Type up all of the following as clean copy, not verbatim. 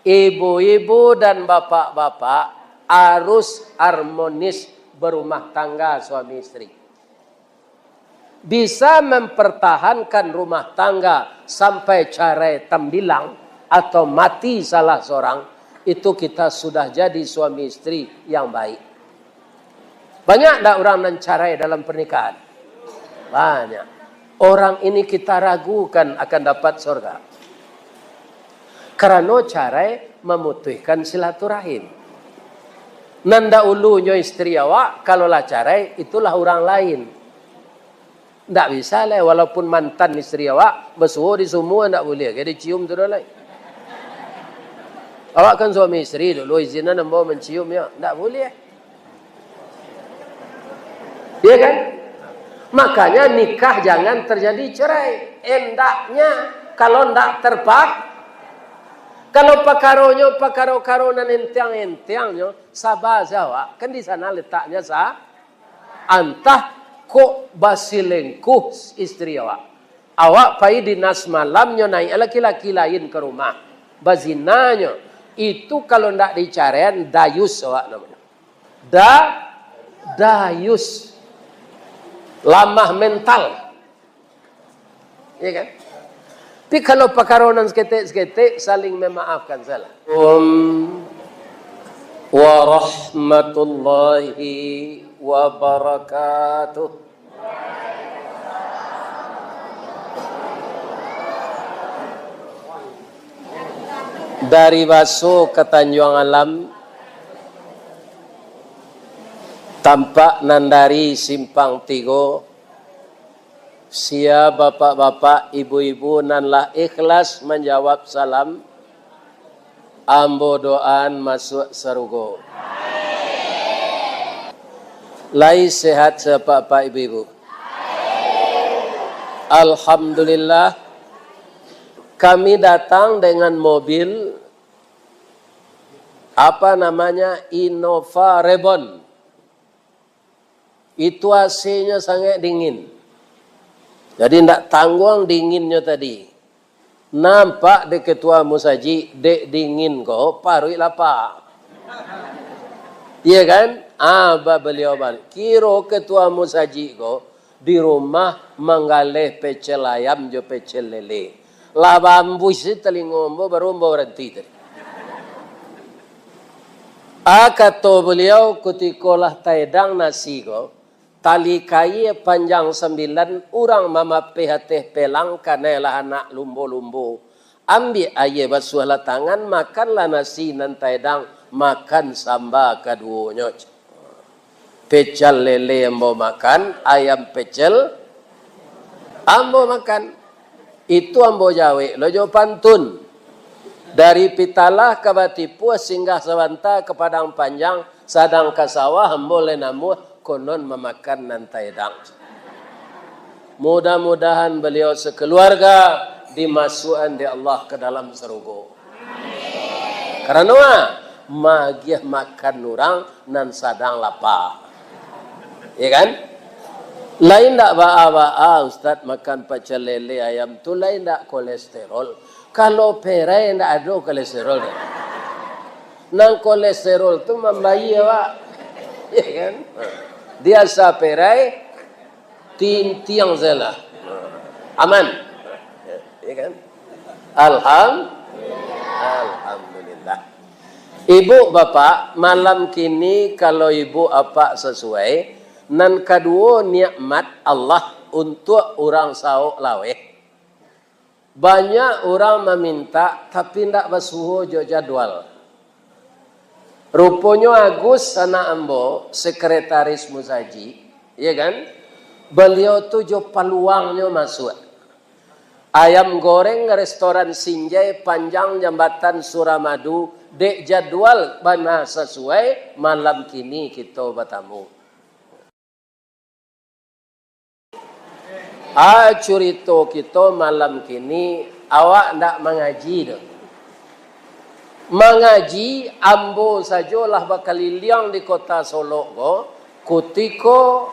ibu-ibu dan bapak-bapak harus harmonis berumah tangga suami istri. Bisa mempertahankan rumah tangga sampai cerai tembilang atau mati salah seorang, itu kita sudah jadi suami istri yang baik. Banyak tak orang mencerai dalam pernikahan? Banyak. Orang ini kita ragukan akan dapat surga. Karena cerai memutuskan silaturahim. Nanda ulunya istri awak, kalau lah cerai, itulah orang lain. Tak bisa lah, walaupun mantan istri awak, bersuhu di semua tak boleh. Jadi cium tu dah lah. Awak kan suami istri dulu, izinan mau mencium ya. Tak boleh. Ya kan? Makanya nikah jangan terjadi cerai. Endaknya, kalau tak terpak, kalau pakaro-karonan entiang-entiangnya, sabar jawab. Kan di sana letaknya antah kok basilengkuh istri awak. Awak pai dinas malamnya naik laki-laki lain ke rumah. Bazinanya. Itu kalau ndak dicarian, dayus awak namanya. Dayus. Lamah mental. Ya kan? Tapi kalau pakaronan seketik saling memaafkan salah. Warahmatullahi wabarakatuh. Dari Baso ke Tanjung Alam, tampak nandari simpang tigo. Sia bapak-bapak, ibu-ibu nanlah ikhlas menjawab salam. Ambo doan masuk sarugo. Lai sehat sebapak ibu-ibu. Alhamdulillah. Kami datang dengan mobil apa namanya Innova Reborn. Itu AC-nya sangat dingin. Jadi tidak tanggung dinginnya tadi. Nampak de ketua musaji, dek dingin kok, parui lapar. Iya kan? Beliau balik. Kiro ketua musaji kok, di rumah menggalih pecel ayam jo pecel lele. Labambu isi telingombo baru berhenti tadi. Kata beliau kutikolah taedang nasi kok. Tali kai panjang 9, orang mama PHT pelang karena lah anak lumbo-lumbo. Ambil air basuh lah tangan, makanlah nasi nan taedang, makan samba kaduanya. Pecel lele ambo makan, ayam pecel ambo makan. Itu ambo jawe, lojo pantun. Dari Pitalah ke Batipu, singgah Sawanta ke Padang Panjang, sadang ke sawah, ambo lenamu, konon memakan nantai dang. Mudah-mudahan beliau sekeluarga dimasukkan di Allah ke dalam surga. Karena magiah makan orang nan sadang lapar. Ya kan? Lain tak ba'a Ustaz makan pecel lele ayam tu lain tak kolesterol. Kalau perai tak ada kolesterol. Nang kolesterol tu membayi awak. Ya kan? Dia saperai tiang zela. Aman. Ya kan? Alhamdulillah. Ibu bapak, malam kini kalau ibu apa sesuai, nan kedua nikmat Allah untuk orang sauk laweh. Banyak orang meminta tapi tidak bersuhu jadwal. Rupanya Agus anak ambo, sekretaris musaji, ya kan? Beliau tu jo peluangnya masuk. Ayam goreng restoran Sinjai panjang jambatan Suramadu, dek jadwal bana sesuai, malam kini kita bertamu. Curito kita malam kini, awak ndak mengaji dah. Mengaji ambo sajalah berkeliling di kota Solo ko, kutiko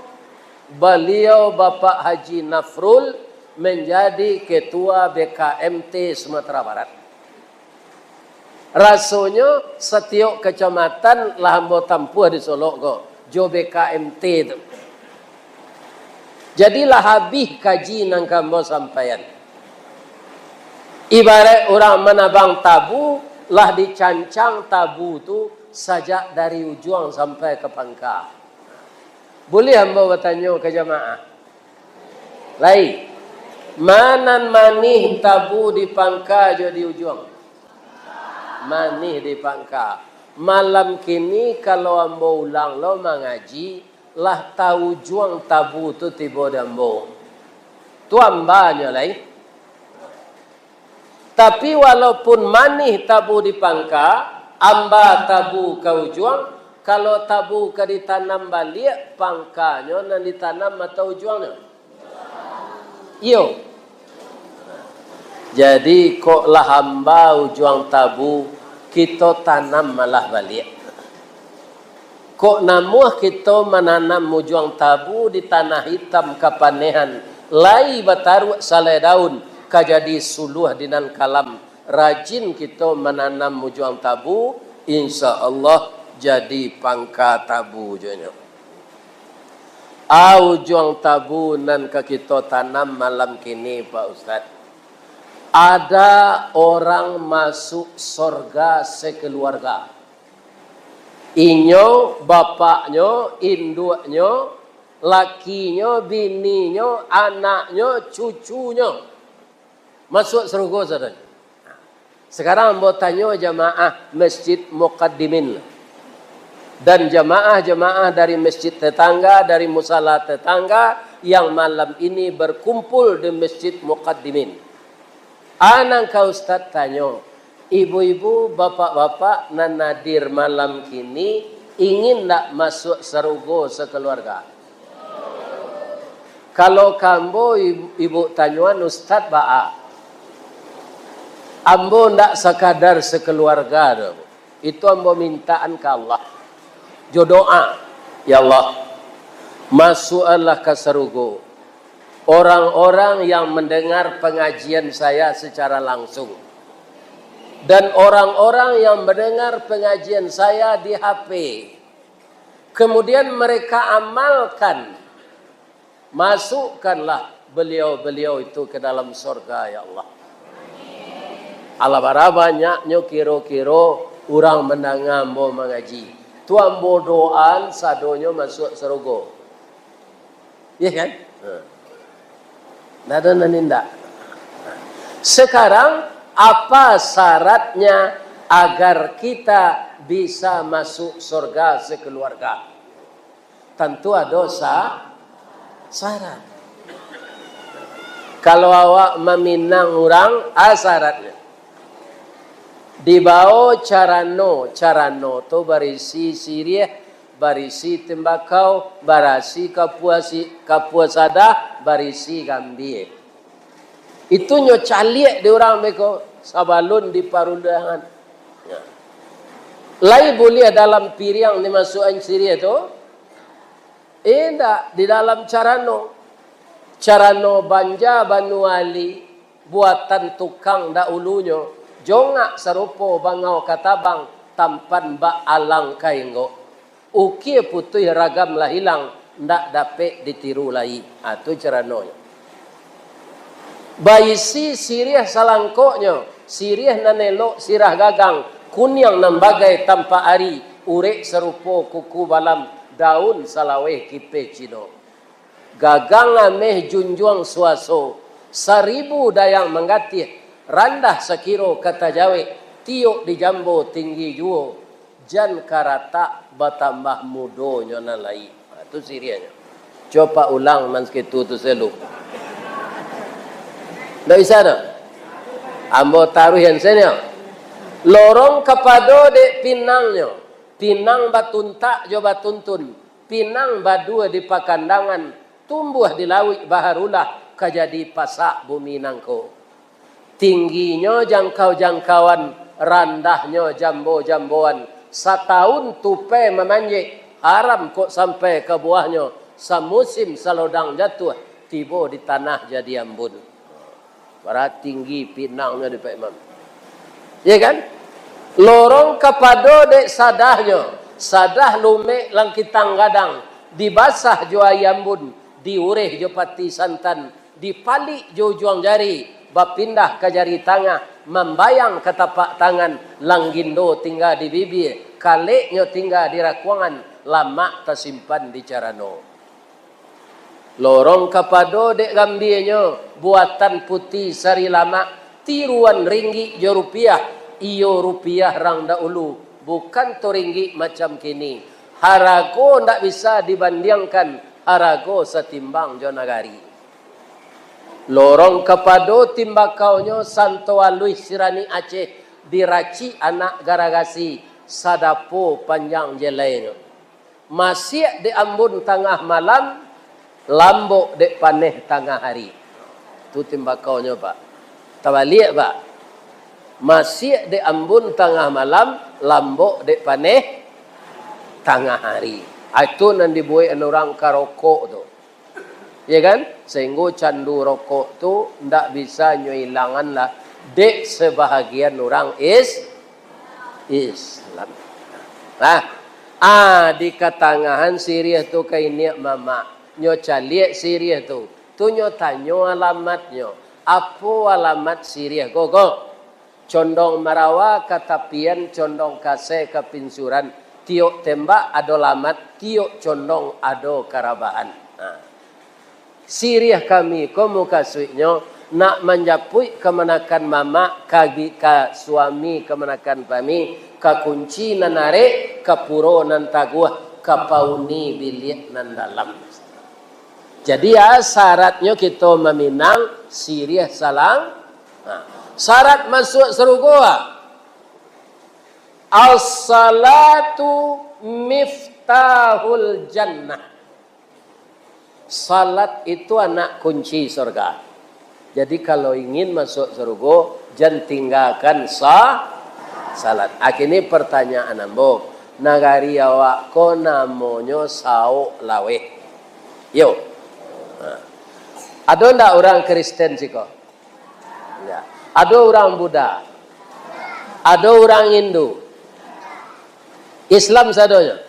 beliau Bapak Haji Nafrul menjadi ketua BKMT Sumatera Barat. Rasanya setiap kecamatan lah ambo tampuh di Solok ko. Jo BKMT tu. Jadilah habis kaji nang kambo sampaian. Ibarat orang menabang tabu, lah dicancang tabu tu sajak dari ujung sampai ke pangkal. Boleh hamba bertanya ke jamaah? Lain. Manan manih tabu di pangkal je di ujung? Manih di pangkal. Malam kini kalau ambo ulang lo mengaji, lah tahu juang tabu tu tiba dambo. Tu ambanya lain. Tapi walaupun manih tabu di pangkal, amba tabu ke ujung, kalau tabu ke ditanam balik, pangkalnya nan ditanam atau ujungnya? Yo. Jadi kok lah hamba ujung tabu, kita tanam malah balik. Kok namuh kita menanam ujung tabu di tanah hitam kapanehan, lai bataru salai daun, kajadi suluh dinan kalam. Rajin kita menanam ujung tabu, insya Allah jadi pangka tabu jenyo. Ujung tabu nan ke kita tanam malam kini Pak Ustaz. Ada orang masuk surga sekeluarga. Inyo, bapaknya, induknya, lakinya, bininya, anaknya, cucunya masuk surga saudara. Sekarang mau tanya jamaah Masjid Muqaddimin dan jamaah-jamaah dari masjid tetangga, dari musala tetangga yang malam ini berkumpul di Masjid Muqaddimin. Anak kau Ustaz tanya, ibu-ibu, bapak-bapak nan nadir malam kini ingin tak masuk surga sekeluarga? Kalau kamu ibu tanyuan Ustaz ba'a, ambo ndak sekadar sekeluarga. Itu ambo mintaan ke Allah. Jodoa, ya Allah, masuklah ke surga orang-orang yang mendengar pengajian saya secara langsung dan orang-orang yang mendengar pengajian saya di HP. Kemudian mereka amalkan, masukkanlah beliau-beliau itu ke dalam surga, ya Allah. Alabara banyaknya kira-kira orang mendengar ambo mengaji. Tu ambo doan sadonyo masuk surga. Ya kan? Nada naninda. Sekarang apa syaratnya agar kita bisa masuk surga sekeluarga? Tentu ada syarat. Kalau awak meminang orang, syaratnya. Dibawa carano tu barisi sirih, barisi tembakau, barisi kapuasada, barisi gambir. Itu nyo caliek di orang mereka sabalun di parundangan. Ya. Lai boleh dalam piring dimasukkan sirih tu? Tak di dalam carano banja banuali buatan tukang dahulunya. Jongak serupo bangau katabang tampan ba alang kainggo. Uki putih ragam lah hilang, ndak dapat ditiru lagi. Itu caranonya. Baisi sirih salangkoknya, sirih nanelok sirah gagang, kunyang nambagai tanpa ari, urek serupo kuku balam, daun salaweh kipe cino. Gagang ameh junjuang suaso, 1000 dayang menggatih. Randah sekiro kata Jawa, tiuk di jambo tinggi juo, jan karata batambah mudonya nalai. Itu sirianya. Coba ulang manskitu tu selu. Tak bisa dah. Ambo taruh yang senya. Lorong kepada dek pinangnya. Pinang batuntak jo batuntun. Pinang badua di pakandangan. Tumbuh di lawik baharulah kajadi pasak bumi nangko. Tingginya jangkau-jangkauan, randahnya jambo-jamboan. Setahun tupai memanjik, haram kok sampai ke buahnya. Semusim selodang jatuh, tiba di tanah jadi ambun. Para tinggi pinangnya di Pak Imam. Ya kan? Lorong kepada dek sadahnya. Sadah lume lang kitang gadang. Dibasah jo ayambun. Diureh jo pati santan. Dipalik jo juang jari. Bapindah ke jari tengah. Membayang ke tapak tangan. Langgindo tinggal di bibir. Kaleknya tinggal di rakuangan. Lama tersimpan di carano. Lorong kepada dek gambirnya. Buatan putih sari lama. Tiruan ringgit jo rupiah. Iyo rupiah rang dahulu. Bukan to ringgit macam kini. Harago ndak bisa dibandingkan. Harago setimbang jo nagari. Lorong kepada timbakaunya Santo Alui Sirani Aceh. Diraci anak garagasi. Sadapo panjang jelainya. Masih di ambun tengah malam. Lambok dek paneh tengah hari. Itu timbakaunya Pak. Tabalik Pak. Masih di ambun tengah malam. Lambok dek paneh tengah hari. Itu yang dibuat orang karokok tu. Ya kan? Sehingga candu rokok tu ndak bisa nyilangan lah. Dek sebahagian orang Islam. Nah, di ketangahan Siriah tu kaini mama. Nyo caliak Siriah tu. Tu nyo tanyo alamatnya. Apa alamat Siriah? Go. Condong marawa katapian condong kase kepinsuran. Tiok tembak ado lamat. Tiok condong ado karabahan. Nah. Siriah kami komu kasuiknya. Nak menjapui kemenakan mama. Ka suami kemenakan kami. Ka kunci nanare. Ka puro nan taguah. Ka pauni bilik nan dalam. Jadi ya syaratnya kita meminang Siriah salang. Nah. Syarat masuk surga. As-salatu miftahul jannah. Salat itu anak kunci surga. Jadi kalau ingin masuk surga, jangan tinggalkan salat. Akhirnya pertanyaan ambo. Nagari awak ko namanya Sao Lawe. Yo. Ada ndak orang Kristen sih kok? Ya. Ada orang Buddha. Ada orang Hindu. Islam sadonya.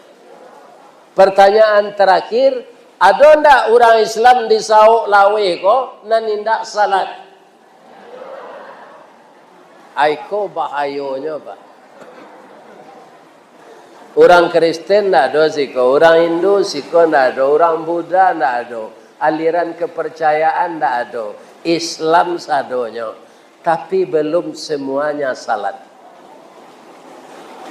Pertanyaan terakhir, ada ndak orang Islam di Sao Lawe kok nanindak salat? Aiko bahayonya Pak. Orang Kristen ndak ada siko, orang Hindu siko ndak ada, orang Buddha ndak ada, aliran kepercayaan ndak ada. Islam sadonya. Tapi belum semuanya salat.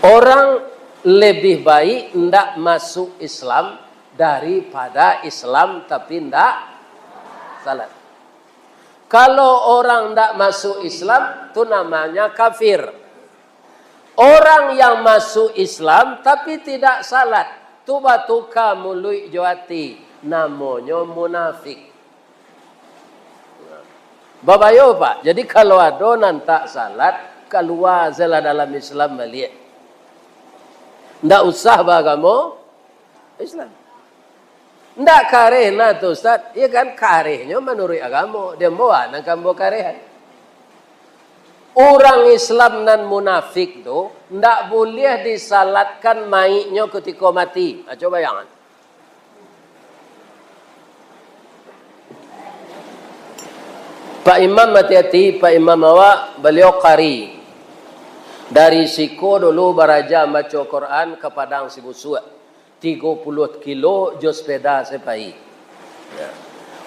Orang lebih baik ndak masuk Islam daripada Islam tapi ndak salat. Kalau orang ndak masuk Islam itu namanya kafir. Orang yang masuk Islam tapi tidak salat, tu batuka mului joati, namanya munafik. Babayo Pak, jadi kalau ada nantak salat, keluar zela dalam Islam balik. Ndak usah beragama Islam. Ndak kareh na tu Ustaz, ya kan karehnya menurut agama, dia bawa nak kambo karehan. Orang Islam dan munafik tu ndak boleh disalatkan mayitnya ketika mati. Coba bayangkan. Pak Imam hati-hati, Pak Imam awak beliau qari. Dari Siko dulu beraja baca Quran ke Padang Sibusua. 30 kilo jo sepeda sepai. Ya.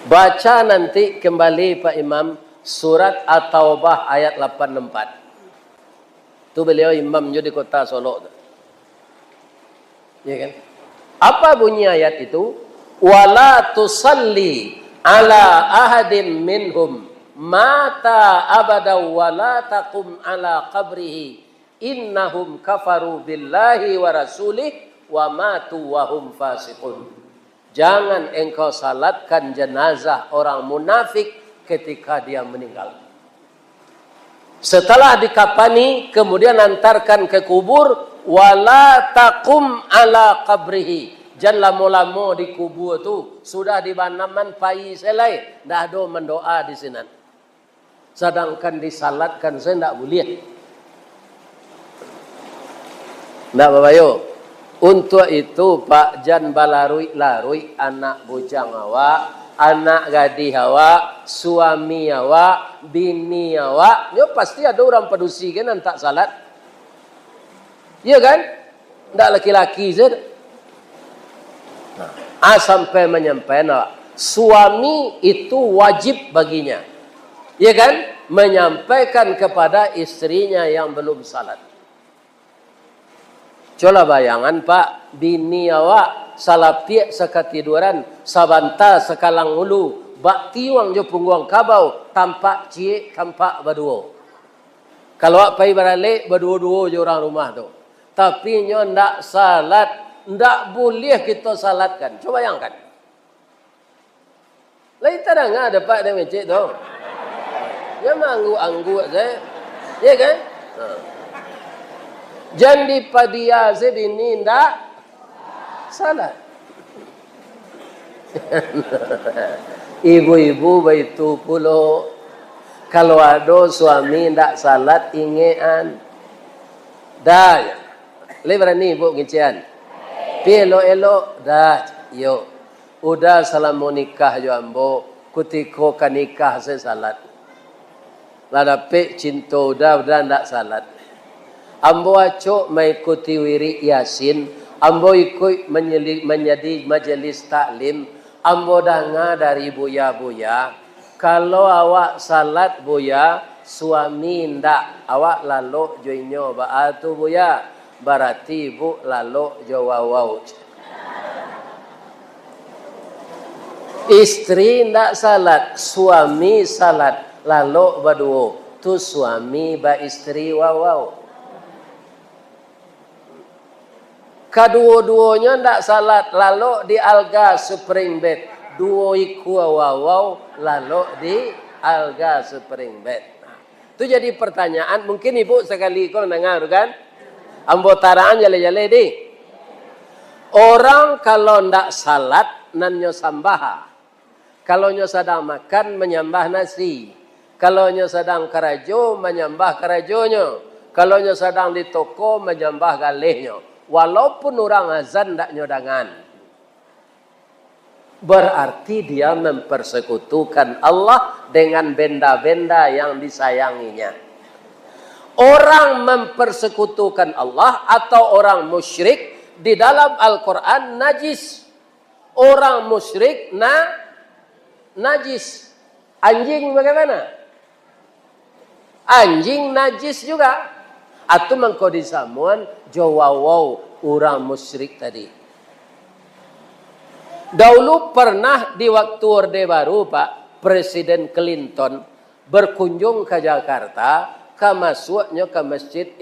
Baca nanti kembali Pak Imam surat At-Taubah ayat 84. Itu beliau imamnya di kota Solo. Ya kan? Apa bunyi ayat itu? Wala tusalli ala ahadin minhum mata abada wala taqum ala qabrihi innahum kafaru billahi wa rasulih wa matu wa hum fasiqun. Jangan engkau salatkan jenazah orang munafik ketika dia meninggal. Setelah dikafani kemudian antarkan ke kubur, wala taqum ala qabrihi. Jangan lama-lama di kubur tu sudah dibanaman pai selai, dah ada mendoa di sini. Sedangkan disalatkan saya tidak boleh. Ndak babayo. Untuk itu Pak Jan balarui-larui anak bujang awak, anak gadis awak, suami awak, bini awak, yo pasti ada orang padusi kan tak salat. Iya kan? Ndak laki-laki saja. Sampai menyampaikan awak, suami itu wajib baginya. Iya kan? Menyampaikan kepada istrinya yang belum salat. Coba bayangan Pak, bini awak salah piak sekatiduran, sabanta sekalang ulu, bak tiwang jo pungguang kabau, tampak cie, tampak berduo. Kalau awak pergi beralik, berduo-duo je orang rumah tu. Tapi nyo ndak salat, ndak boleh kita salatkan. Coba bayangkan. Lain tak ada Pak dia masjid tu. Dia manggu-anggu saja. Ya kan? Jadi padia sebini ndak salat. Ibu-ibu itu pulo. Kalau ada suami ndak salat ingean. Dah. Lebar ni ibu ngincian. Pelo-elo dah. Yo. Udah salam nikah jo ambo. Kutiko kan nikah saya salat. Lada pe cinta udah ndak salat. Ambo acok mengikuti wiri yasin, ambo ikut menjadi majelis taklim, ambo dengar dari buya-buya, kalau awak salat buya, suami ndak, awak lalu joinyo baatu buya, berarti ibu lalu jawawau. Istri ndak salat, suami salat, lalu berduo, tu suami ba istri wawau. Kedua-duanya ndak salat, lalu di alga spring bed. Duo iku wawau, lalu di alga spring bed. Nah, itu jadi pertanyaan, mungkin ibu sekali kau dengar kan? Ambotaraan jale-jale di. Orang kalau ndak salat, nanyo sambaha. Kalau nyo sedang makan, menyambah nasi. Kalau nyo sedang kerajo, menyambah kerajonyo. Kalau nyo sedang di toko, menyambah galihnya. Walaupun orang azan tak nyodangan. Berarti dia mempersekutukan Allah dengan benda-benda yang disayanginya. Orang mempersekutukan Allah atau orang musyrik di dalam Al-Quran najis. Orang musyrik najis. Anjing bagaimana? Anjing najis juga. Atau mengko disamuan jawawau orang musyrik tadi. Dahulu pernah di waktu Orde Baru Pak, Presiden Clinton berkunjung ke Jakarta, ke masuknya ke Masjid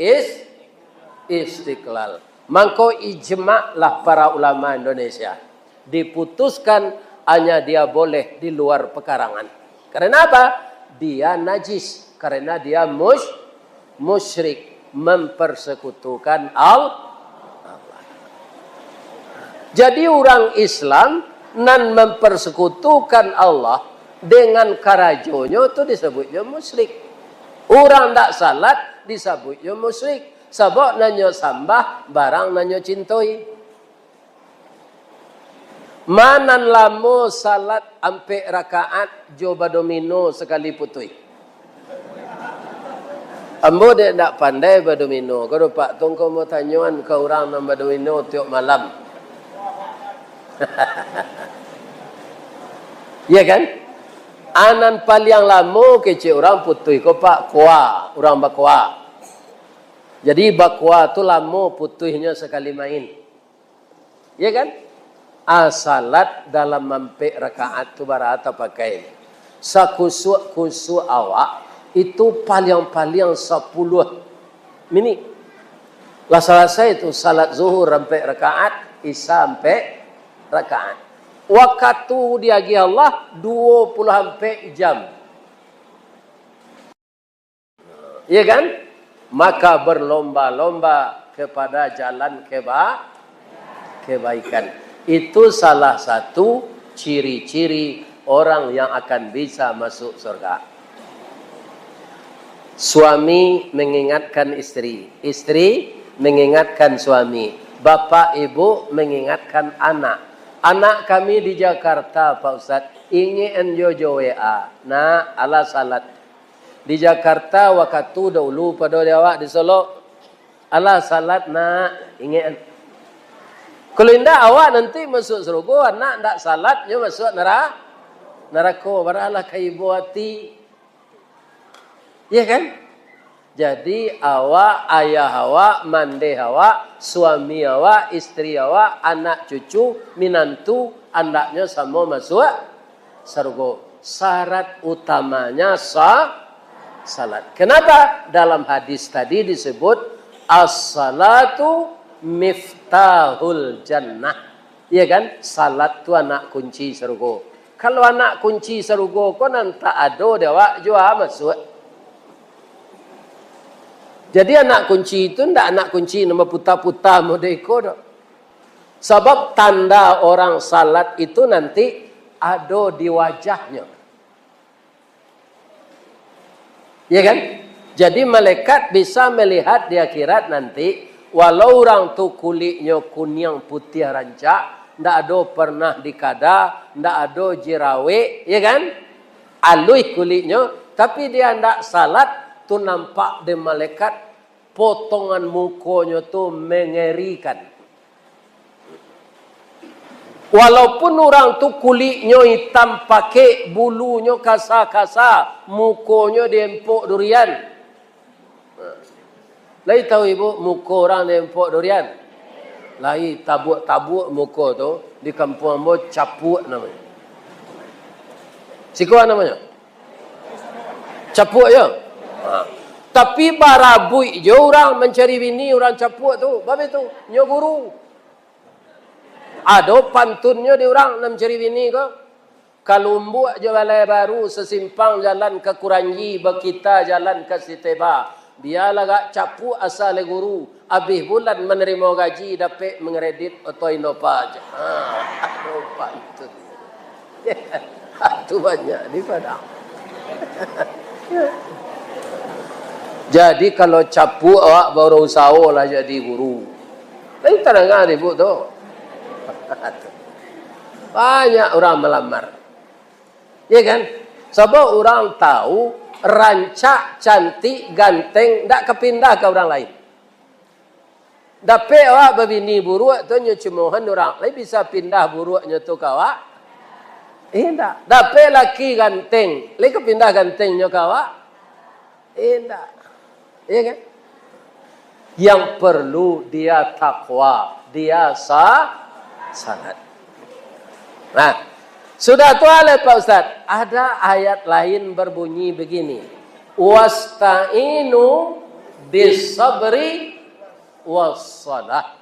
Istiqlal. Mangko ijma lah para ulama Indonesia. Diputuskan hanya dia boleh di luar pekarangan. Karena apa? Dia najis. Karena dia musyrik. Mempersekutukan Allah. Jadi orang Islam nan mempersekutukan Allah dengan karajonyo itu disebutnya musyrik. Orang tak salat disebutnya musyrik. Sebab nanyo sambah barang nanyo cintoi. Manan lamo salat ampe rakaat coba domino sekali putui. Ambo dia tak pandai berdomino. Kalau Pak Tong kau mau tanyaan ke orang yang berdomino tiap malam. Ya kan? Anan paling lama kecil orang putih. Kau Pak kuah. Orang bakwa. Jadi bakwa tu lama putihnya sekali main. Ya kan? Salat dalam mampik rakaat tu barata pakai. Sakusuk-kusuk awak. Itu paling-paling 10 minit. Lah selesai itu salat zuhur sampai rakaat, isya sampai rakaat. Waktu diagi Allah 20 sampai jam. Ya kan? Maka berlomba-lomba kepada jalan kebaikan. Itu salah satu ciri-ciri orang yang akan bisa masuk surga. Suami mengingatkan istri, istri mengingatkan suami. Bapak ibu mengingatkan anak. Anak kami di Jakarta Pak Ustaz, ingin jojo WA. Nah, ala salat. Di Jakarta waktu dahulu pada awak di Solo. Ala salat nak ingin. Kalau indah awak nanti masuk surga, anak ndak salatnya masuk neraka. Baralah kai ibu hati. Ya kan? Jadi awak, ayah awak, mande awak, suami awak, istri awak, anak cucu, minantu, anaknya sama masuk surga. Syarat utamanya salat. Kenapa? Dalam hadis tadi disebut as-salatu miftahul jannah. Iya kan? Salat tu anak kunci surga. Kalau anak kunci surga kau nanti ada dewa jua masuk. Jadi anak kunci itu tidak anak kunci nama puta-puta modeko dok. Sebab tanda orang salat itu nanti ada di wajahnya. Ya kan? Jadi malaikat bisa melihat di akhirat nanti, walau orang tu kulitnya kuning putih rancak, tidak ada pernah dikada, tidak ada jerawe, ya kan? Alui kulitnya, tapi dia tidak salat, tu nampak di malaikat potongan mukanya tu mengerikan. Walaupun orang tu kulitnya hitam pakai bulunya kasar-kasar, mukanya diempuk durian. Lai tahu ibu muka orang diempuk durian? Lai tabuk-tabuk muka tu di kampung ambo capuk namanya. Sikuan namanya? Capuk ya? Tapi barabui je orang mencari bini orang capuk tu. Babe tu, nyo guru. Ada pantunnya di orang mencari bini ke? Kalau buat je balai baru sesimpang jalan ke Kuranji, Bekita jalan ke Siteba. Biarlah gak capuk asal guru. Habis bulan menerima gaji dapat mengeredit atau Innova aja. Ada pantun. Itu banyak di Padang. Jadi kalau capuk awak baru usaha lah jadi guru. Ini tak dengar ibu tu. Banyak orang melamar. Ya kan? Sebab orang tahu rancak, cantik, ganteng tak kepindah ke orang lain. Dapat awak berbini buruk tu nyecumohan orang lain bisa pindah buruknya tu ke awak. Tak. Dapat laki ganteng, lain kepindah gantengnya ke awak. Tak. Ya kan? Yang perlu dia takwa, dia salat. Nah, sudah tua Pak Ustaz. Ada ayat lain berbunyi begini. Wasta'inu bisabri wassalah.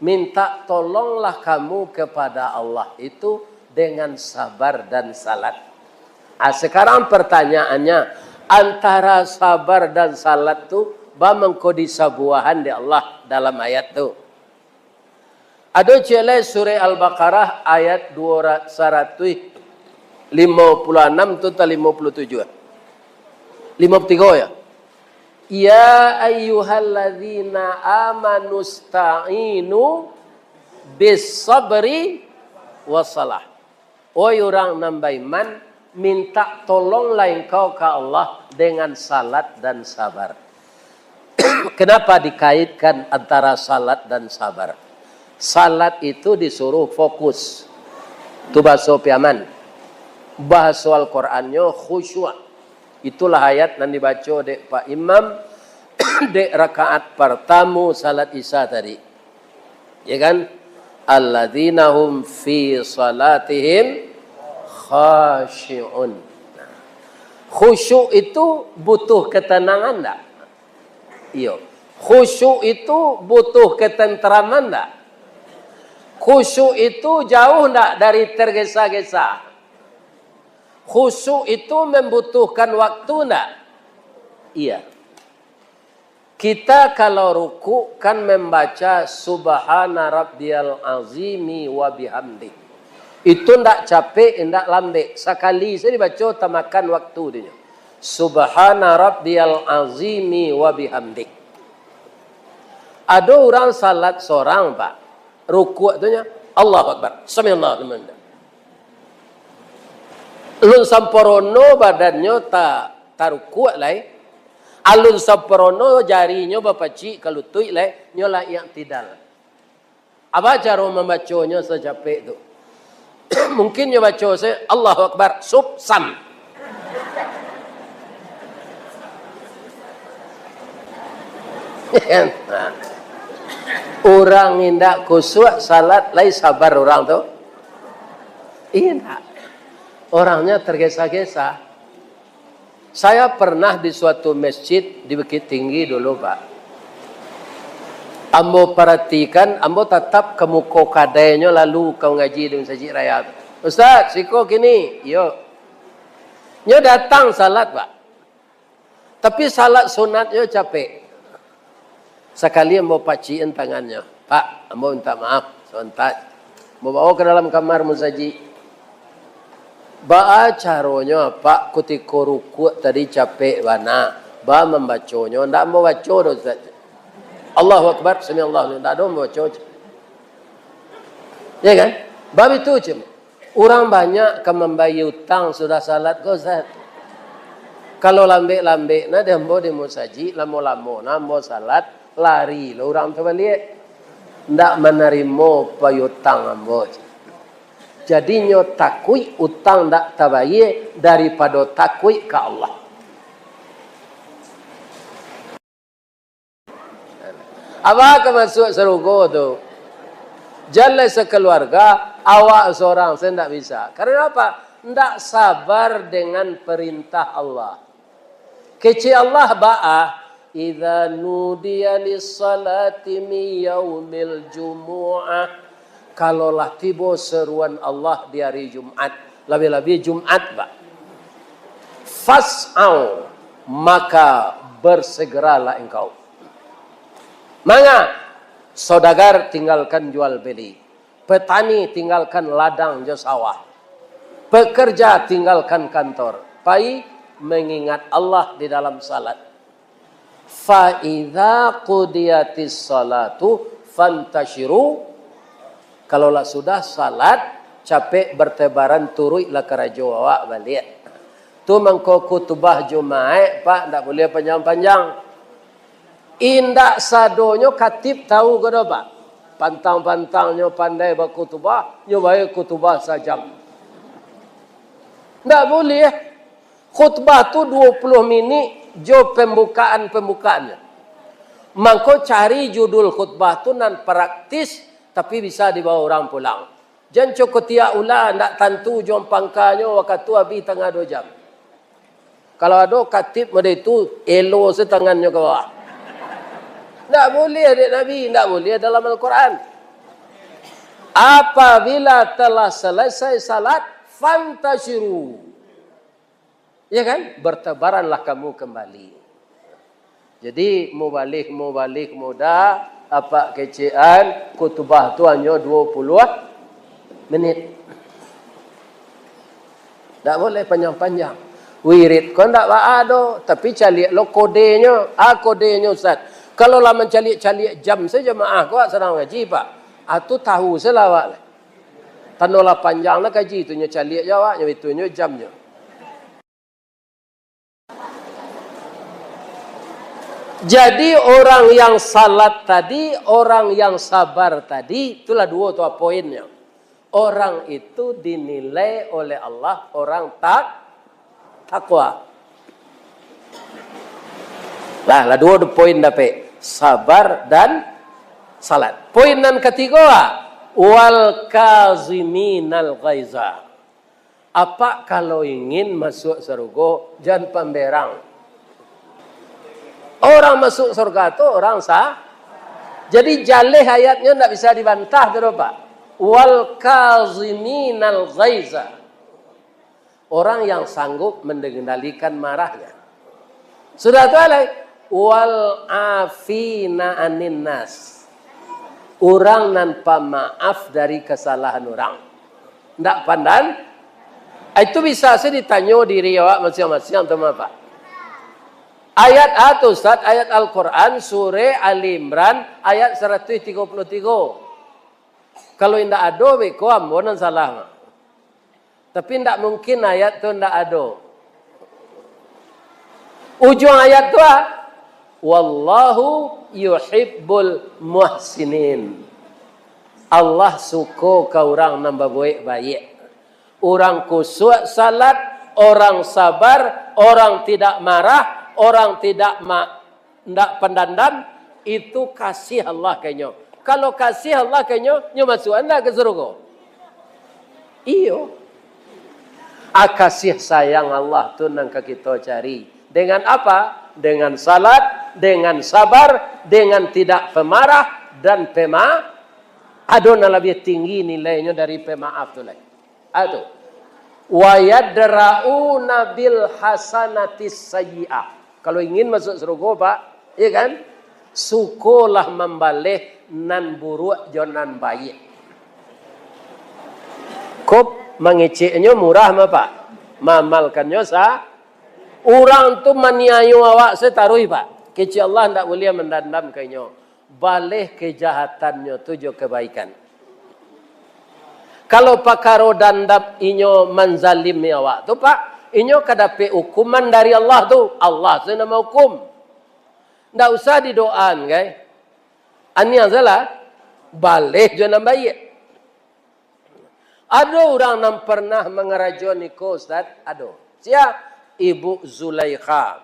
Minta tolonglah kamu kepada Allah itu dengan sabar dan salat. Sekarang pertanyaannya, antara sabar dan salat tu bamengko disabuahan di Allah dalam ayat tu. Ada celai surah Al-Baqarah ayat 256 tu 57. 53 ya. Ya ayyuhalladzina amanu sta'inu bis sabri wassalah. Oi orang nambah iman, minta tolonglah engkau ke Allah dengan salat dan sabar. Kenapa dikaitkan antara salat dan sabar? Salat itu disuruh fokus. Itu bahasa piaman. Bahasa Al-Qurannya khusyuk. Itulah ayat yang dibaca dek Pak Imam dek rakaat pertama salat Isya tadi. Ya kan? Alladzina hum fi salatihim khashi'un. Khusyuk itu butuh ketenangan tak? Iya. Khusyuk itu butuh ketenteraman tak? Khusyuk itu jauh tak dari tergesa-gesa? Khusyuk itu membutuhkan waktu tak? Iya. Kita kalau ruku kan membaca Subhana Rabbiyal Azimi wa bihamdi. Itu ndak capek, ndak lambat. Sekali saya dibaca tamakan waktu dia. Subhana Rabbiyal Azimi wa bihamdi. Ada orang salat seorang, Pak. Rukuk tu nya Allahu Akbar. Samiallahu liman hamidah. Alun samporono badannya tak rukuk lai. Alun samporono jarinya bapaci kalutui lai nyola yang tidal. Apa cara membacanya secapek tu? Mungkin dia baca saya Allahu Akbar sub sam. Orang indak khusyuk salat lai sabar orang tu. Iya. Orangnya tergesa-gesa. Saya pernah di suatu masjid di Bukit Tinggi dulu, Pak. Ambo perhatikan, ambo tetap kemuko kadainya lalu kau ngaji di masjid raya. Ustaz, siko kini, yo. Nyo datang salat, Pak. Tapi salat sunatnya capek. Sekali ambo paciin tangannya. Pak, ambo minta maaf, sebentar. Ambo bawa ke dalam kamar musaji. Ba caranya, Pak, ketika rukuk tadi capek bana. Ba membacanya, ndak mau baca dah, Ustaz. Allahu Akbar, samiallahu liman hamidah, tak ada baca. Ya kan? Bab itu je. Orang banyak kan membayar hutang sudah salat kau Ustaz. Kalau lambek-lambek na dia mau di musaji, lamo-lamo na mau salat, lari lo orang tu balik. Ndak menerima payutang ambo. Jadi nyo takui utang ndak tabayar daripada takui ke Allah. Apa masuk surga tu? Jalan sekeluarga, awak seorang saya tidak bisa. Karena apa? Tidak sabar dengan perintah Allah. Kecil Allah ba'ah. Idza nudiya lis-salati min yaumil jumu'ah. Kalaulah tiba seruan Allah di hari Jumat. Lebih-lebih Jumat, Pak. Fas'au. Maka bersegeralah engkau. Manga, saudagar tinggalkan jual beli. Petani tinggalkan ladang je sawah. Pekerja tinggalkan kantor. Pai mengingat Allah di dalam salat. Fa idza qudiyatis salatu fantashiru. Kalaulah sudah salat, capek bertebaran turui lah kerajo awak balik. Tu mangko kutubah Jumaat, Pak, tak boleh panjang-panjang. Indak sadonyo katib tahu ke Pak? Pantang-pantangnya pandai berkutubah, nyobai kutubah sajam. Ndak boleh. Khutbah tu 20 minit jo pembukaannya. Mangko cari judul khutbah tu nan praktis tapi bisa dibawa orang pulang. Jangan cukup tiap ulah ndak tentu jom pangkanya waktu habis tengah 2 jam. Kalau ada katib mode itu elo setangannya ke bawah. Tak boleh adik Nabi, tak boleh dalam Al-Quran. Apabila telah selesai salat, fantashiru. Ya kan? Bertebaranlah kamu kembali. Jadi, mau balik mudah, apa kecian, kutubah tu hanya 20 menit. Tak boleh panjang-panjang. Wirid kau tak ada, tapi cari lo kodenya. Kodenya Ustaz. Kalau lah mencalik-calik jam saja jemaah kau sedang ngaji, Pak. Itu tahu selawat. Tanolah panjang lah kaji itunya calik jawabnya itunya jamnya. Jadi orang yang salat tadi, orang yang sabar tadi, itulah 2 tuh poinnya. Orang itu dinilai oleh Allah orang takwa. Lah 2 poin dapat. Sabar dan salat. Poin yang ketiga, wal kaziminal ghaiza. Apa kalau ingin masuk surga jangan pemberang. Orang masuk surga itu orang sah. Jadi jalih ayatnya tidak bisa dibantah tu Pak. Wal kaziminal ghaiza. Orang yang sanggup mengendalikan marahnya. Sudah tahu lah. Wal afina anin nas. Orang nan pemaaf dari kesalahan orang. Ndak pandan. Itu bisa saya ditanya diri awak masing-masing teman Pak. Ayat atau Ustaz, ayat Al-Quran, surah Ali Imran, ayat 133. Kalau tidak ada, beko ambonan salah. Tapi tidak mungkin ayat itu tidak ada. Ujung ayat itu, Wallahu yuhibbul muhsinin. Allah suka ke orang nambah baik-baik. Orang kusuk salat, orang sabar, orang tidak marah, orang tidak pendandan, itu kasih Allah kayaknya. Kalau kasih Allah kayaknya, nyo masuk anda ke surga. Iyo. Kasih sayang Allah tu nang kita cari. Dengan apa? Dengan salat, dengan sabar, dengan tidak pemarah dan adona lebih tinggi nilainya dari pemaaf tu lagi. Atu. Wa yadra'una bil hasanatis sayyi'ah. Kalau ingin masuk surga, Pak, ya kan? Sukolah membalih nan buruk jonan baik. Kop mengeceknya murah mah, Pak. Mamalkannya sah. Orang tu maniayu awak setarui, Pak. Kecik Allah tidak boleh mendandam kayaknya. Balih kejahatannya tujuh kebaikan. Kalau pakaro dandam inyo manzalim awak tu, Pak. Inyo kadapi hukuman dari Allah tu. Allah tu nama hukum. Tak usah didoan, guys. Ani yang salah, balik jangan baik. Ada orang yang pernah mengerajoni ko, Ustaz? Ada. Siapa? Ibu Zulaikha.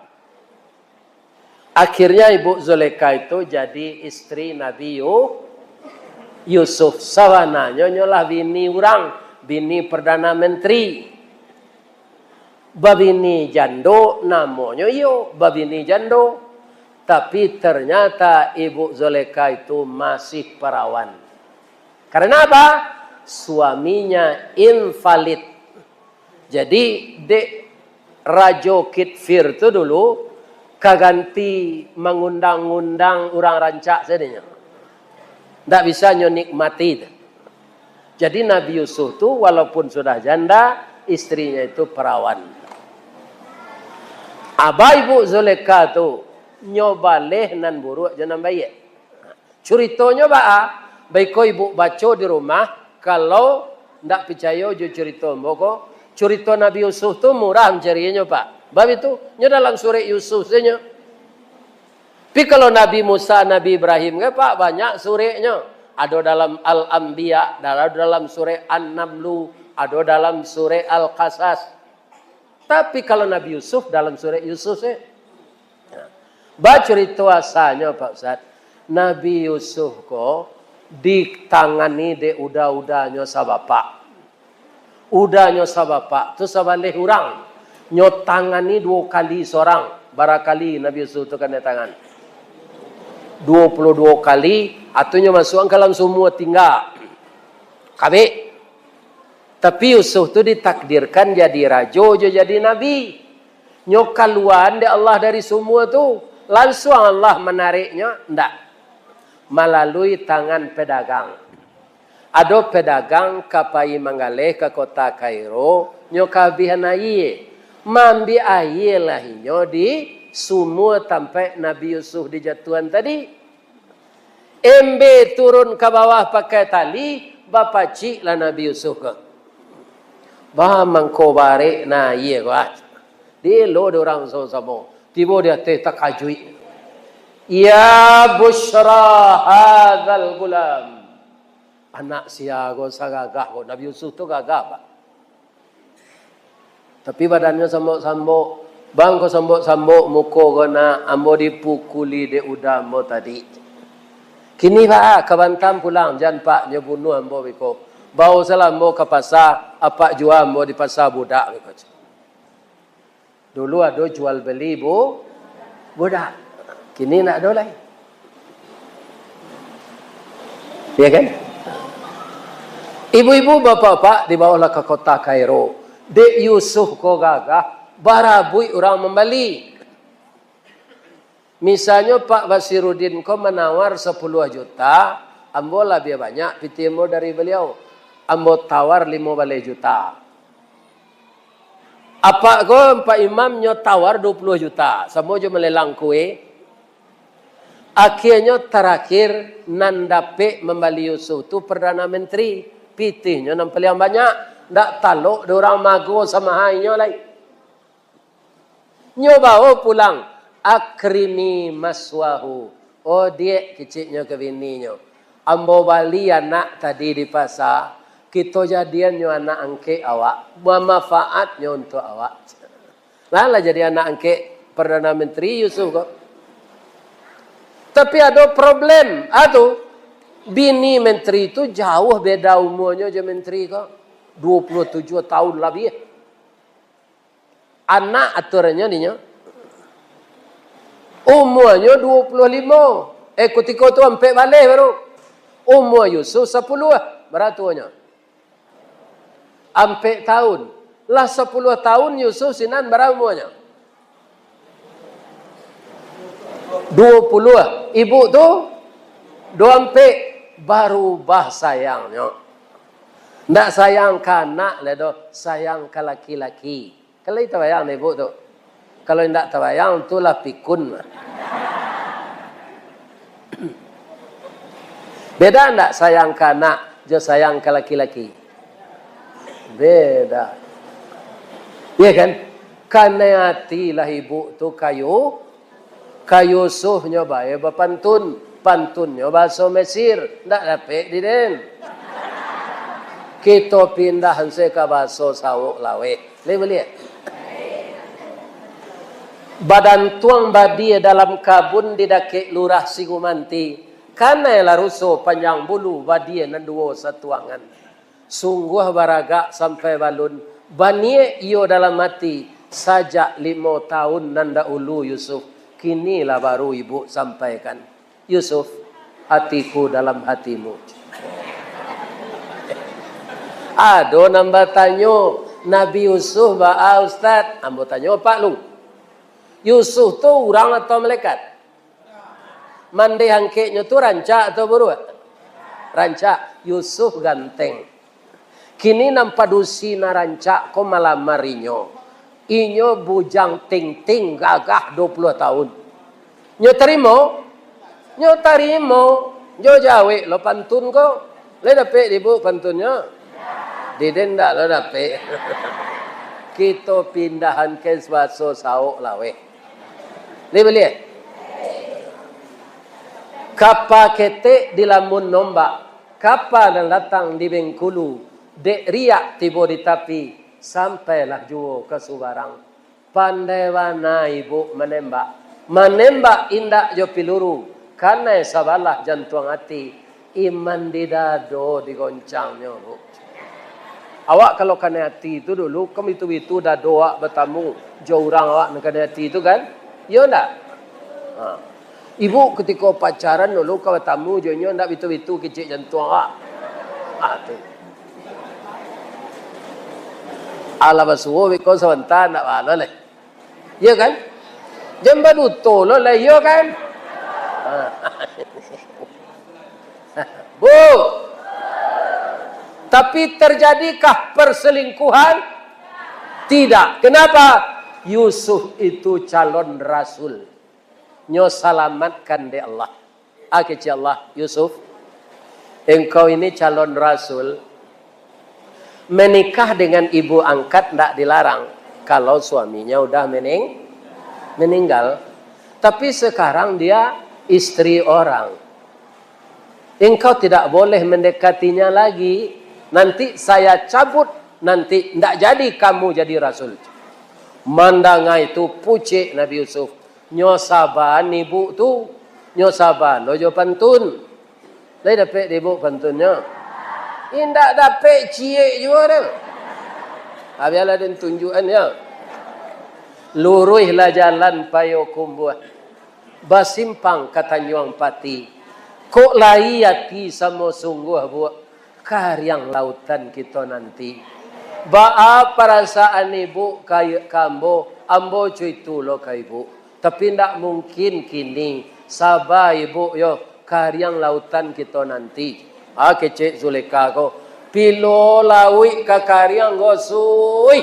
Akhirnya Ibu Zulaikha itu jadi istri Nabi Yusuf. Sawananya nyolah bini orang. Bini Perdana Menteri. Babini jando namanya babini jando. Tapi ternyata Ibu Zulaikha itu masih perawan. Karena apa? Suaminya invalid. Jadi Rajo Kitfir itu dulu kaganti mengundang-undang orang rancak sedenya. Tak bisa nikmati. Jadi Nabi Yusuf itu walaupun sudah janda, istrinya itu perawan. Abah Ibu Zulaikha itu nyoba leh nan buruk jangan baik. Ceritanya baik ibu baca di rumah. Kalau tidak percaya jo cerita mboko. Cerita Nabi Yusuf tu murah mencarinya, Pak. Bab itu nya dalam surah Yusuf saja. Tapi kalau Nabi Musa, Nabi Ibrahim ke Pak banyak surahnya. Ada dalam Al-Anbiya, ada dalam surah An-Namlu, ada dalam surah Al-Qasas. Tapi kalau Nabi Yusuf dalam surah Yusuf saja. Baca cerita asalnya Pak Ustaz. Nabi Yusuf ko ditangani de udah-udahnya sabapak. Udahnya sabapak tu sabaleh orang. Nyo tangani 2 kali seorang. Barakali Nabi Yusuf tu kena tangan. 22 kali atunya masuk ke dalam semua tinggal. Kabeh. Tapi Yusuf tu ditakdirkan jadi raja, jadi nabi. Nyo kaluan de Allah dari semua tu. Langsung Allah menariknya? Tidak. Melalui tangan pedagang. Ada pedagang kapai mangaleh ke kota Kairo. Nyo kabihan aye. Mambi aye lahinyo di semua tempat Nabi Yusuf dijatuhan tadi. Embe turun ke bawah pakai tali. Bapa cik lah Nabi Yusuf ke. Bah mangko barek na ye kuat. Dia lo orang sama-sama. Tiba dia takajui. Ya bushra hadzal gulam. Anak siago sagagah. Nabi Yusuf tu gagah, Pak. Tapi badannya sambok-sambok. Bang ko sambok-sambok muka kena ambo dipukuli de udambo tadi. Kini Pak kebantam pulang. Jangan Pak dia bunuh ambo biko. Bau salam ambo ke pasar. Apa jual ambo di pasar budak biko. Dulu ada jual beli budak. Kini nak ada lagi. Ya kan? Ibu-ibu, bapak-bapak dibawalah ke kota Kairo. Dek Yusuf ko gagah. Barabui orang membeli. Misalnya Pak Basiruddin ko menawar 10 juta. Ambo lebih banyak. Pitimo dari beliau. Ambo tawar 15 juta. Apa ko Pak Imamnya tawar 20 juta. Semua je melelang kue. Akhirnya terakhir nandape membali Yusuf tu Perdana Menteri. Pitihnya nampel yang banyak. Ndak taluk orang mago sama hainya lagi. Nyoba pulang. Akrimi maswahu. Oh dia kecilnya ke bininya. Ambo bali anak tadi di pasar. Kita jadiannya anak angke awak. Bermanfaatnya untuk awak. Lah jadi anak angke Perdana Menteri Yusuf kok. Tapi ada problem. Bini menteri itu jauh beda umurnya je menteri kok. 27 tahun lebih. Anak aturannya ninya. Umurnya 25. Ketika tu sampai balik baru. Umur Yusuf 10 beratunya. Sampai tahun. Lah 10 tahun Yusuf sinan berapa umurnya? 20. Ibu tu 24 baru bah sayangnya. Ndak sayang ke anak lah doh, sayang ke laki-laki. Kalau itu bayang ibu tu. Kalau ndak terbayang itulah pikun. Beda ndak sayang ke anak, jo sayang ke laki-laki. Beda. Ya kan? Karena hatilah ibu tu kayu Yusufnya baik berpantun. Pantunnya bahasa Mesir. Tak dapat diden. Kita pindah hanse ke bahasa Sawuk Lawe. Lihat. Badan tuang badi dalam kabun didake lurah Sigumanti. Karena ialah rusuh panjang bulu badi nan dua satuangan. Sungguh baraga sampai balun. Banie iyo dalam mati. Sajak 5 tahun nanda ulu Yusuf. Kinilah baru ibu sampaikan. Yusuf, hatiku dalam hatimu. Ado nambah tanyo Nabi Yusuf ba Ustaz. Ambo tanyo Pak Lu. Yusuf tu orang atau malaikat? Mandi hangkeknya tu rancak atau buru? Rancak. Yusuf ganteng. Kini nampak dusi na rancak ko malam marinyo. Inyo bujang ting-ting gagah 20 tahun. Nyo terima? Nyo tarimo. Nyo jawe lo pantun ko. Le dapet ibu pantunnya? Diden ndak lo dapet. Kita pindahan ke Swaso Sauk Lawe. Ni beli. Kapa kete di lamun nombak. Kapa dan datang di Bengkulu. Dek riak tiba di tapi. Sampailah juo ke Subarang. Pandai wana ibu menembak. Menembak indak jo piluru. Karena sabalah jantung hati. Iman di dado digoncangnya bu. Awak kalau kena hati itu dulu. Kamu itu dah doa bertamu. Jo orang awak kena hati itu kan. Ya enggak? Ibu ketika pacaran dulu kau bertamu. Jo nyo enggak itu kecil jantung awak. Tu. Ala basuo biko sebentar nak balo leh. Ya kan? Jembat utuh lo lah ya kan? Bu. Tapi terjadikah perselingkuhan? Tidak. Kenapa? Yusuf itu calon rasul. Nyo selamatkan de Allah. Akeci Allah, Yusuf. Engkau ini calon rasul. Menikah dengan ibu angkat tidak dilarang kalau suaminya udah meninggal. Tapi sekarang dia istri orang. Engkau tidak boleh mendekatinya lagi. Nanti saya cabut. Nanti tidak jadi kamu jadi rasul. Mandangai itu pucik Nabi Yusuf. Nyosaban ibu tu. Nyosaban. Lojo pantun. Lai dapat ibu pantunnya. Indak dapat cie juga dah. Biarlah dan tunjukannya. Luruhlah jalan payo kumbuah. Basimpang kata nyuang pati. Kok layaki sama sungguh buat. Karyang lautan kita nanti. Ba'a perasaan ibu kambo. Ambo cuy tulo ka ibu. Tapi ndak mungkin kini. Sabar ibu yo. Karyang lautan kita nanti. Kecik Zuleka ko. Pilo lawi kakaryang go suy.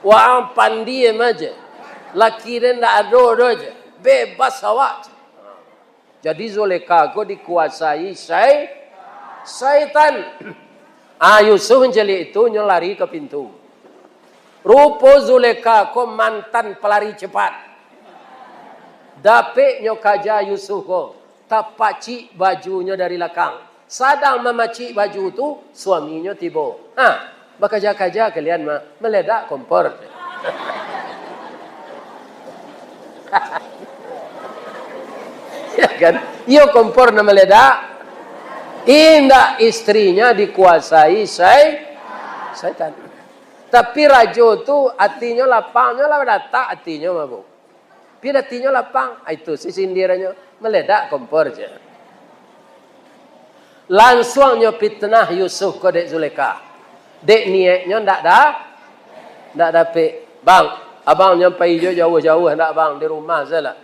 Wang pandiem aja. Laki dia ndak ada aja. Bebas awak. Jadi Zulekha ko dikuasai syaitan. Yusuf menjelik itu nyelari ke pintu. Rupa Zulekha ko mantan pelari cepat. Dapik nyo kaja Yusuf ko. Tapaci bajunya dari belakang. Sadang memaci baju tu, suaminya tiba. Bakaja-kaja kalian meledak kompor. Ya kan? Iyo kompor na meledak. Indah istrinya dikuasai syaitan. Tapi rajo tu hatinya lapangnya lah datang hatinya mabuk. Bila hatinya lapang, itu si sindirannya meledak kompor je. Langsungnya fitnah Yusuf ke dek Zulekha. Dek niatnya ndak dapet. Bang, abang nyampai jauh-jauh ndak bang di rumah saja.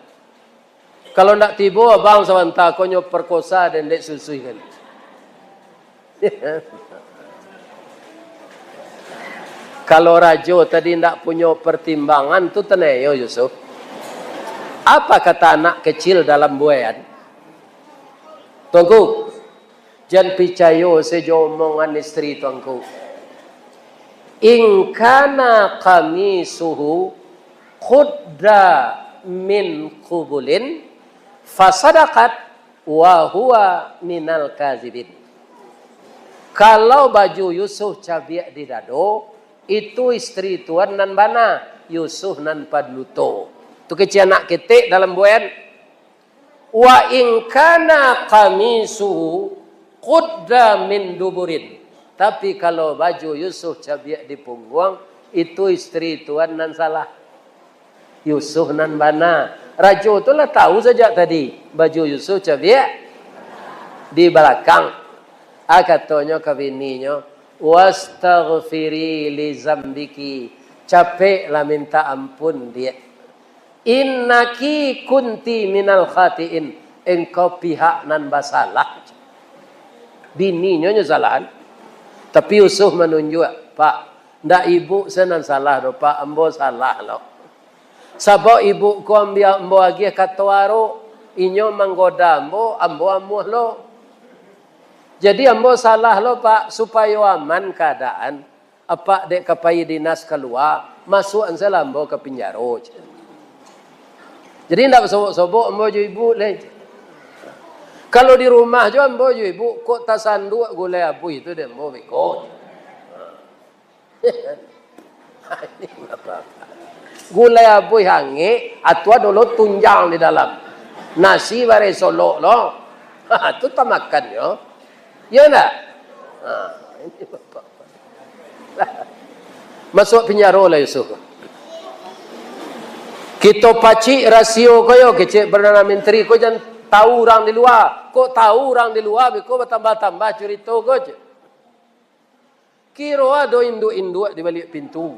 Kalau ndak tiba abang sebentar kau perkosa dan dek susui kali. Kalau rajo tadi ndak punya pertimbangan tu tenayo Yusuf. Apa kata anak kecil dalam buayan? Tuanku, jangan percaya sejo omongan istri tuanku. In kana qamisuhu qudda min qubulin fasadaqat wa huwa minal kazibin. Kalau baju Yusuf cabiak di dado, itu istri tuan nan bana, Yusuf nan padluto. Tu kecil anak ketik dalam buayan. Wa in kana qamisuhu qudda min duburin. Tapi kalau baju Yusuf cabiak di punggung, itu istri tuan nan salah. Yusuf nan bana. Rajo tu lah tahu sejak tadi. Baju Yusuf cabiak di belakang. Katanya ke bininya, wastaghfiri li zambiki. Capeklah minta ampun dia. Innaki kunti minal khatiin. Engkau pihak nan basalah. Bininya nyesalahan. Tapi Yusuf menunjuk, Pak, ndak ibu saya nan salah do, Pak, ambo salah lo. Sabab ibu ku ambo lagi kata waro, inyo menggoda ambo amuh lo. Jadi ambo salah lo, Pak, supaya aman keadaan. Apa dek kapai dinas keluar, masuk ansel ambo ke penjara. Jadi ndak sobok-sobok ambo jo ibu leh. Kalau di rumah jo ambo jo ibu kok tasanduk gulai abu itu dia ambo beko. Ini apa? Gulai abu hangi atau dulu tunjang di dalam. Nasi bare solo lo. Itu tak makan yo. Ya enggak? Ini bapak. Masuk penjara lah Yusuf. Kita pacik rasio koyo kecik Perdana Menteri ko jangan tahu orang di luar. Kok tahu orang di luar biko bertambah-tambah cerita ko je. Kira ada induk-induk di balik pintu.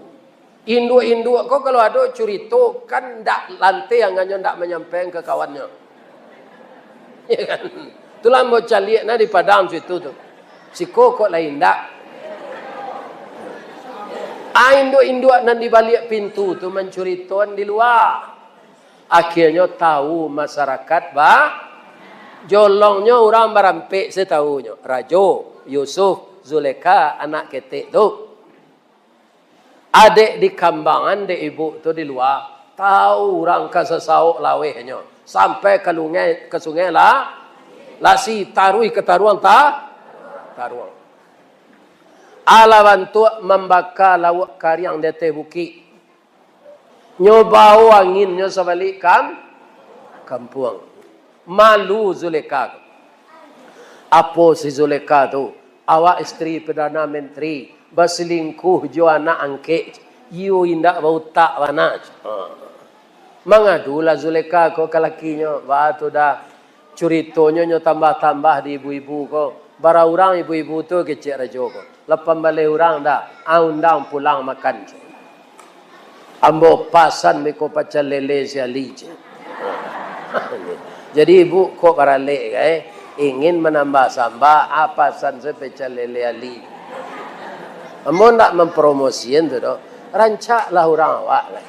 Induk-induk ko kalau ada cerita kan ndak lantai yang hanya ndak menyampaikan ke kawannya. Ya kan? Itulah mau caliak na di padang situ tu. Si kok lain ndak. Induk-induk nan di balik pintu tu mencuriton di luar. Akhirnya tahu masyarakat jolongnya orang berampik setahunya. Rajo, Yusuf, Zulekha, anak ketik tu. Adik di kambangan de ibu tu di luar. Tahu orang kesesauk lawehnya. Sampai ke sungai lah. Lasi tarui ke taruang taruang. Ala bantu membakar lawak karyang dete bukit. Nyobau anginnya sebalik kampung. Malu Zulekha. Apa si Zulekha tu? Awak isteri Perdana Menteri berselingkuh jo anak angkek. You indak bau tak mana. Mengadulah Zulekha ko ke lakinya. Batu dah curitonya nyo tambah-tambah di ibu-ibu ko. Bara orang ibu-ibu tu kecik rajo ko. Lepas balik orang dah, undang pulang makan. Ambo pasan meko pacar lele siali je. Jadi ibu kok barale ingin menambah sambal pasan saya pacar lele ali. Ambo nak mempromosikan tu doh. rancaklah orang awak lah.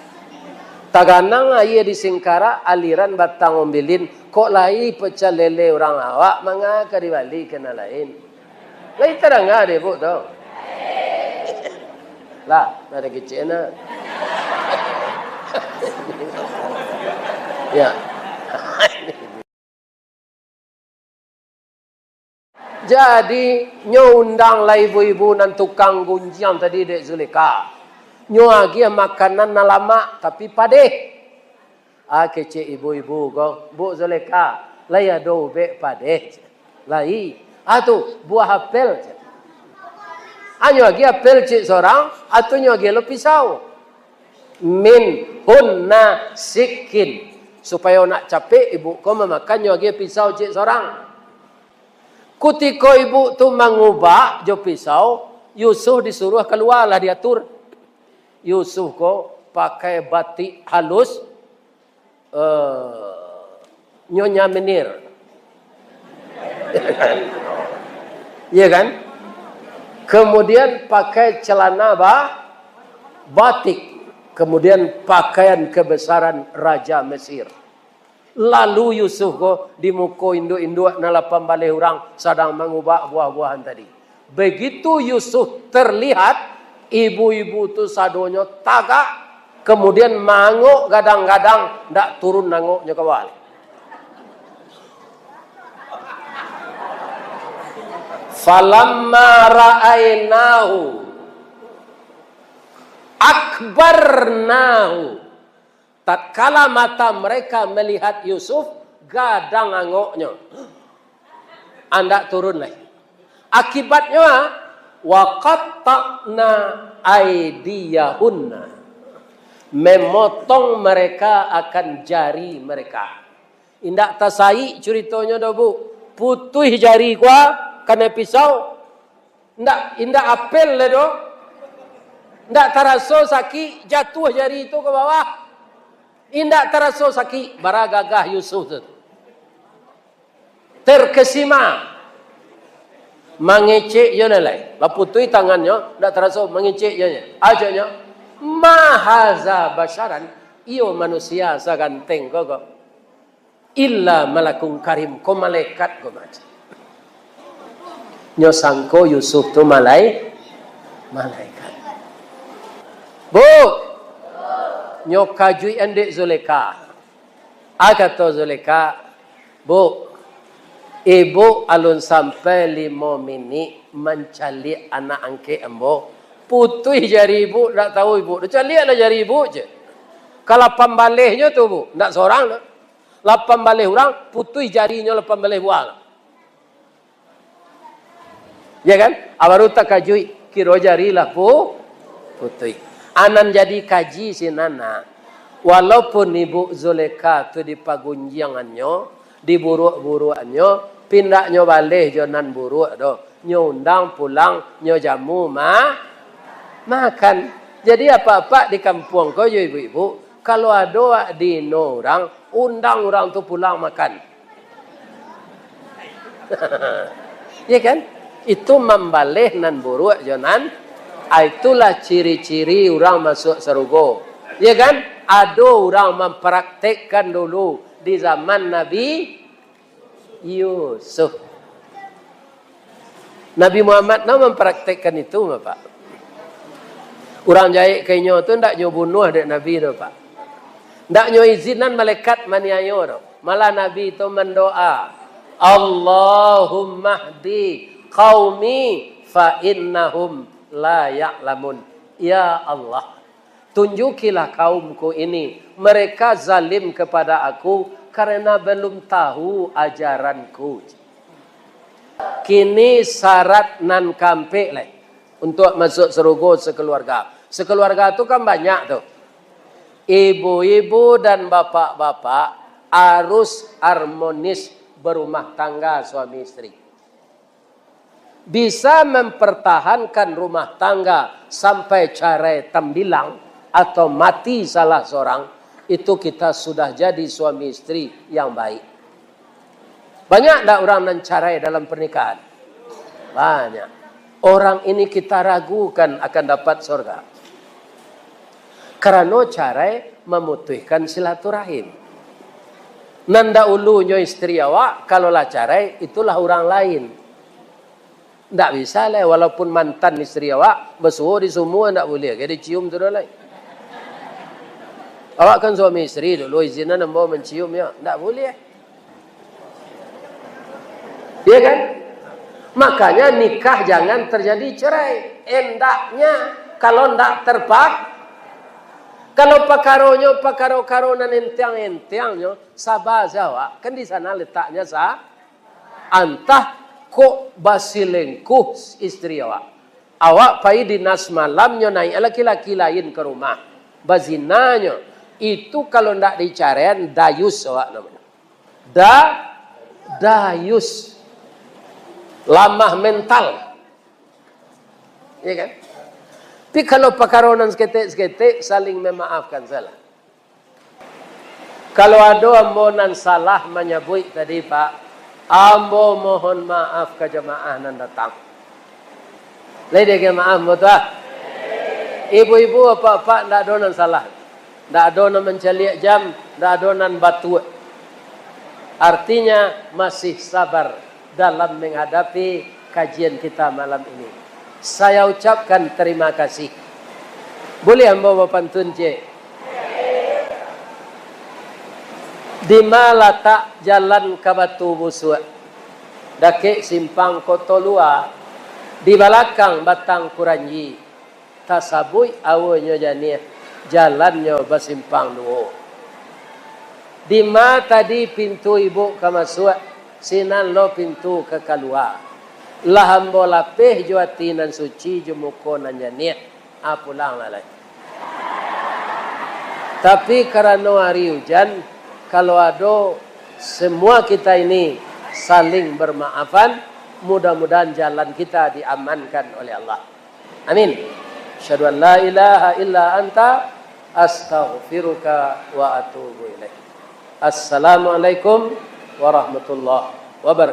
Taganang ia disingkara aliran batang ombilin kok lai pecah lele orang awak mangaka dibalik kena lain. Lai terang ada bu tu. Lah, ada kecil na. Ya. Jadi nyo undang lah ibu-ibu nan tukang gunjang tadi dek Zuleka. Nyo lagi makanan na lama tapi padeh. Kecil ibu-ibu ko, Bu Zuleka, lai ado be padeh. Lai, tu buah apel. Nyo lagi apel cik seorang, atau nyo lagi lo pisau. Min hunna sikin. Supaya nak capek ibu ko memakan nyo lagi pisau cik seorang. Ketika ibu tu mengubah jo pisau, Yusuf disuruh keluarlah diatur. Yusuf ko pakai batik halus, Nyonya Menir. Iya kan? Kemudian pakai celana batik. Kemudian pakaian kebesaran Raja Mesir. Lalu Yusuf ko di muka induk-induk nalapan balai orang sedang mengubah buah-buahan tadi. Begitu Yusuf terlihat, ibu-ibu tu sadonyo tagak, kemudian manguk gadang-gadang, ndak turun nanguknya ke bawah. Falamma ra'ainahu akbarnahu. Tatkala mata mereka melihat Yusuf, gadang angoknya. Anda turun lagi. Akibatnya, waqatta'na aydiyahunna. Memotong mereka akan jari mereka. Indak tasai ceritanya dah bu. Putuh jari gua kena pisau. Indak apel le do. Indak terasa sakit jatuh jari itu ke bawah. Indak terasa sakit baragagah Yusuf tu. Terkesima. Mengecek je nilai. Laputui tangannya, ndak terasa mengecek je. Ajanya, mahaza basyaran. Iyo manusia saganteng kok. Illa malakun karim. Ko malaikat ko macam. Nyo sangko Yusuf tu malaikat. Bu, nyo kajui andek Zuleka. Kata Zuleka, bu, ibu alun sampai 5 minit mencari anak angke embo. Putih jari ibu, tak tahu ibu. Dia cari lah jari ibu je. Kalau pembalihnya tu bu, tak seorang lah. Lapan balih orang, putih jarinya lapan balih buang. Ya kan? Abaru tak kajui, kira jari lah bu, putih. Anan jadi kaji si nana. Walaupun ibu Zuleka tu di pagunjangannya, di buruk-burukannya, pindahnya balik jonan buruk do. Nyo undang pulang, nyo jamu makan. Jadi apa-apa di kampung kau ibu-ibu, kalau ada di orang, undang orang tu pulang makan. Ya kan? Itu membalik nan buruk jonan. Itulah ciri-ciri orang masuk surga. Ya kan? Ada orang mempraktekkan dulu di zaman Nabi Yusuf. Nabi Muhammad mempraktekkan itu, Pak. Orang jahit kayaknya tu ndak nyo bunuh dek Nabi tu, Pak. Ndak nyo izinan malaikat maniayo tu. Malah Nabi itu mendoa, Allahumma hdi qaumi fa innahum la ya'lamun. Ya Allah, tunjukilah kaumku ini. Mereka zalim kepada aku karena belum tahu ajaranku. Kini syarat nan kampe lah untuk masuk surga sekeluarga. Sekeluarga itu kan banyak tuh. Ibu-ibu dan bapak-bapak harus harmonis berumah tangga suami istri. Bisa mempertahankan rumah tangga sampai cerai tembilang atau mati salah seorang, itu kita sudah jadi suami istri yang baik. Banyak tak orang mencerai dalam pernikahan? Banyak. Orang ini kita ragukan akan dapat surga. Karena cara memutuskan silaturahim. Nanda ulunya istri awak, kalau lah cara itulah orang lain. Tidak bisa lah, walaupun mantan istri awak, bersuhu di semua tidak boleh. Jadi cium tu lain. Awak kan suami istri dulu, izinan mau mencium ya, tidak boleh. Ya kan? Makanya nikah jangan terjadi cerai. Endaknya kalau tidak terpak. Kalau pakaro-karonan entiang-entiangnya, sabar Jawa, kan di sana letaknya antah kok basilengkuh istri awak. Awak pai dinas malamnya naik laki-laki lain ke rumah. Bazinanya, itu kalau ndak dicarian dayus awak namanya. Dayus. Lamah mental. Ya kan? Tapi kalau pakaronan seketik saling memaafkan salah. Kalau ada ambonan salah menyebut tadi Pak, ambo mohon maaf ke jemaah nan datang. Lede ke maaf betul. Ibu-ibu apa-apa ndak ada nan salah. Ndak ada nan menceliak jam, ndak ada nan batu. Artinya masih sabar dalam menghadapi kajian kita malam ini. Saya ucapkan terima kasih. Boleh hamba pantun cik? Di mana letak jalan ke Batu Busuk? Dake simpang Kotolua. Di belakang Batang Kuranji. Tasabui awalnya janiah. Jalannya bersimpang dua. Di mana tadi pintu ibu ke masuk? Sinan lo pintu ke keluar. Lahambo lapeh juati nan suci jumuko nan janiah pulang lalai. Tapi karena hari hujan, kalau ada semua kita ini saling bermaafan, mudah-mudahan jalan kita diamankan oleh Allah. Amin. Asyhadu an la ilaha illa anta astaghfiruka wa atubu ilaik. Assalamualaikum warahmatullahi wabarakatuh.